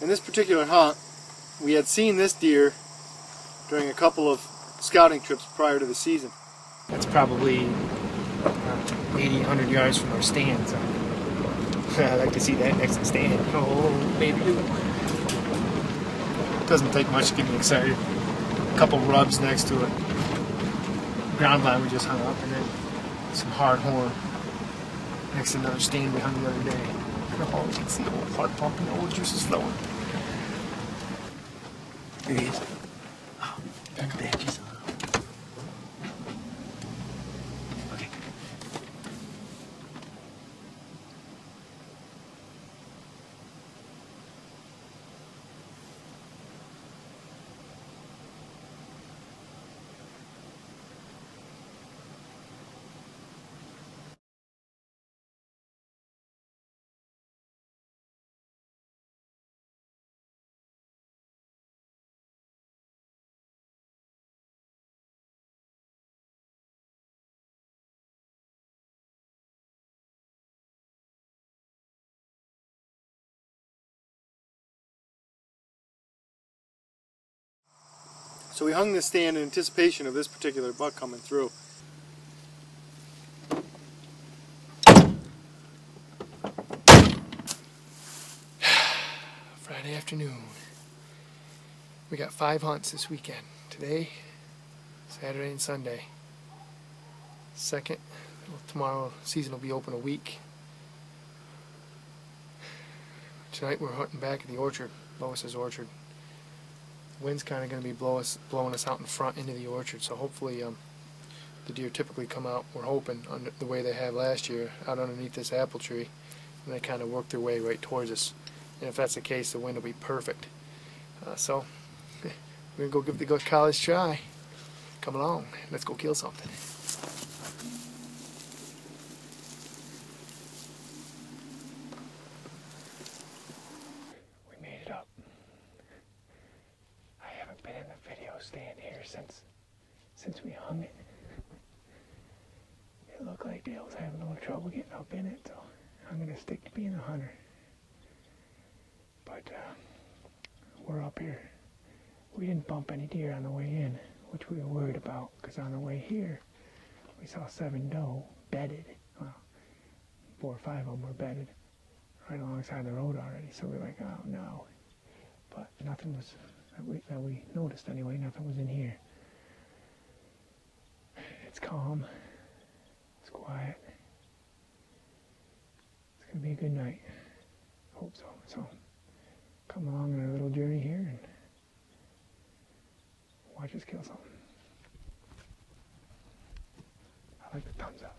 In this particular hunt, we had seen this deer during a couple of scouting trips prior to the season. That's probably 80, 100 yards from our stand, so I'd like to see that next to the stand. Oh, baby. It doesn't take much to get me excited. A couple rubs next to it. Ground line we just hung up, and then some hard horn next to another stand we hung the other day. Oh, you can see the old heart pumping, the old juices flowing. There he is. Oh, back there, just a little. Okay. So we hung this stand in anticipation of this particular buck coming through. Friday afternoon. We got 5 hunts this weekend. Today, Saturday and Sunday. Second, tomorrow season will be open a week. Tonight we're hunting back at the orchard, Lois's orchard. The wind's kind of going to be blowing us out in front into the orchard, so hopefully the deer typically come out, we're hoping, under the way they have last year, out underneath this apple tree, and they kind of work their way right towards us. And if that's the case, the wind will be perfect. So we're going to go give the college a try. Come along, let's go kill something. We made it up. I haven't been in the video stand here since we hung it. It looked like Dale was having a little trouble getting up in it, so I'm going to stick to being a hunter. But we're up here. We didn't bump any deer on the way in, which we were worried about, because on the way here we saw 7 doe bedded. Well, 4 or 5 of them were bedded right alongside the road already, so we were like, oh no. But nothing was, that we noticed anyway, nothing was in here. It's calm, it's quiet. It's going to be a good night. Hope so. So come along on our little journey here and watch us kill something. I like the thumbs up.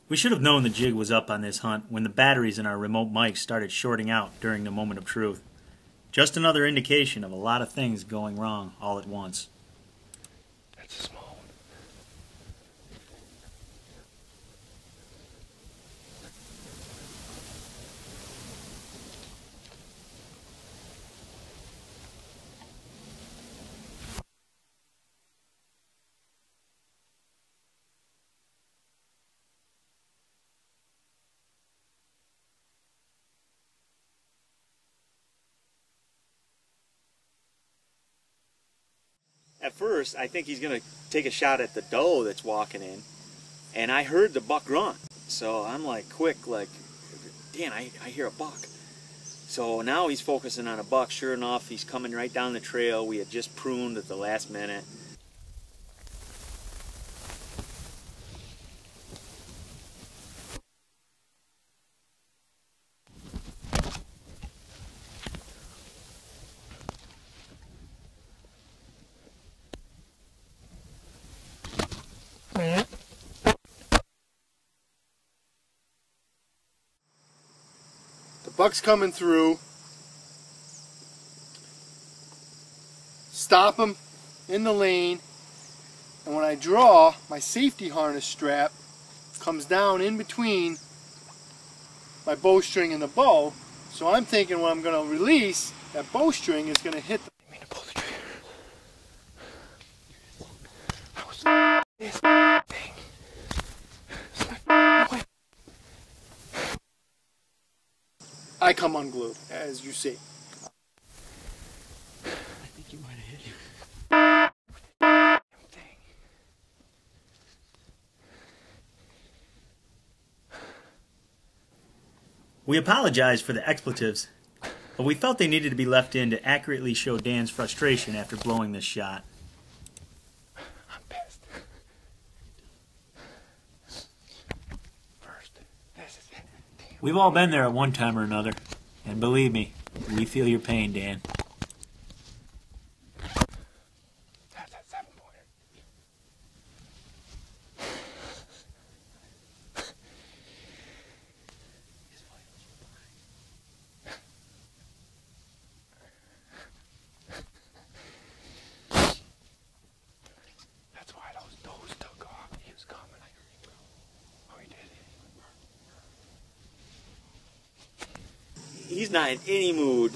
We should have known the jig was up on this hunt when the batteries in our remote mics started shorting out during the moment of truth. Just another indication of a lot of things going wrong all at once. That's a small one. At first, I think he's going to take a shot at the doe that's walking in, and I heard the buck run. So I'm like, quick, like, damn, I hear a buck. So now he's focusing on a buck. Sure enough, he's coming right down the trail. We had just pruned at the last minute. The buck's coming through. Stop him in the lane, and when I draw my safety harness strap, comes down in between my bowstring and the bow. So I'm thinking when I'm going to release, that bowstring is going to hit the... I mean to pull the trigger. I was this thing. I come unglued, as you see. I think you might have hit him. We apologize for the expletives, but we felt they needed to be left in to accurately show Dan's frustration after blowing this shot. I'm pissed. First, this is it. We've all been there at one time or another, and believe me, we feel your pain, Dan. That's that 7-pointer. That's why those toes took off. He was coming. Oh, he did. He's not in any mood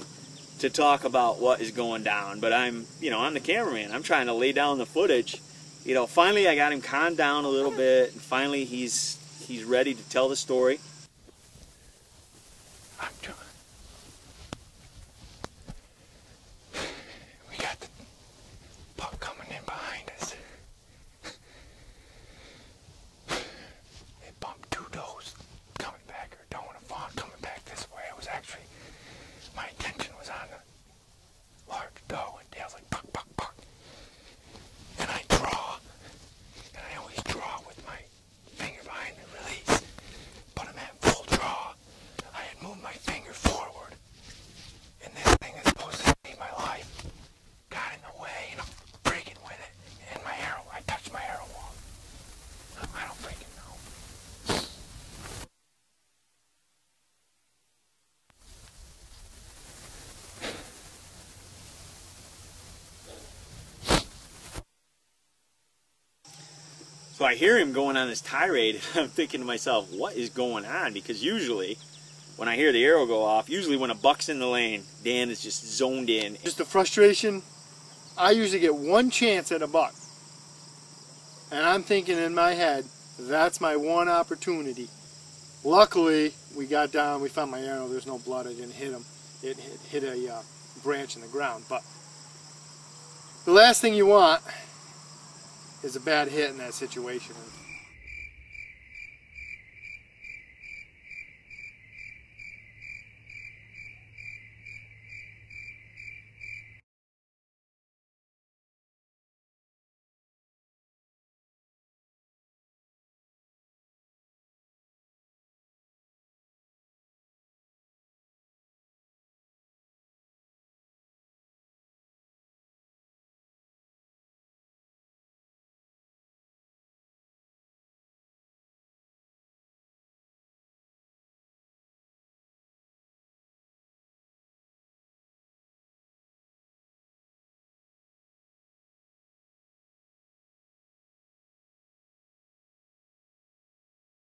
to talk about what is going down, but I'm the cameraman. I'm trying to lay down the footage. Finally I got him calmed down a little bit, and finally he's ready to tell the story. I'm trying. We got the buck coming in behind us. They bumped 2 does coming back, or doe and a fawn coming back this way. It was actually, my attention was on the large doe, and Dale's like, buck, buck, buck. And I draw, and I always draw with my finger behind the release. But I'm at full draw. I had moved my finger forward, and this thing is supposed to save my life got in the way, and I'm breaking with it, and my arrow, I touched my arrow wall. I don't freaking know. So I hear him going on this tirade, and I'm thinking to myself, what is going on? Because usually, when I hear the arrow go off, usually when a buck's in the lane, Dan is just zoned in. Just the frustration. I usually get one chance at a buck. And I'm thinking in my head, that's my one opportunity. Luckily, we got down, we found my arrow, there's no blood, I didn't hit him. It hit a branch in the ground. But the last thing you want is a bad hit in that situation.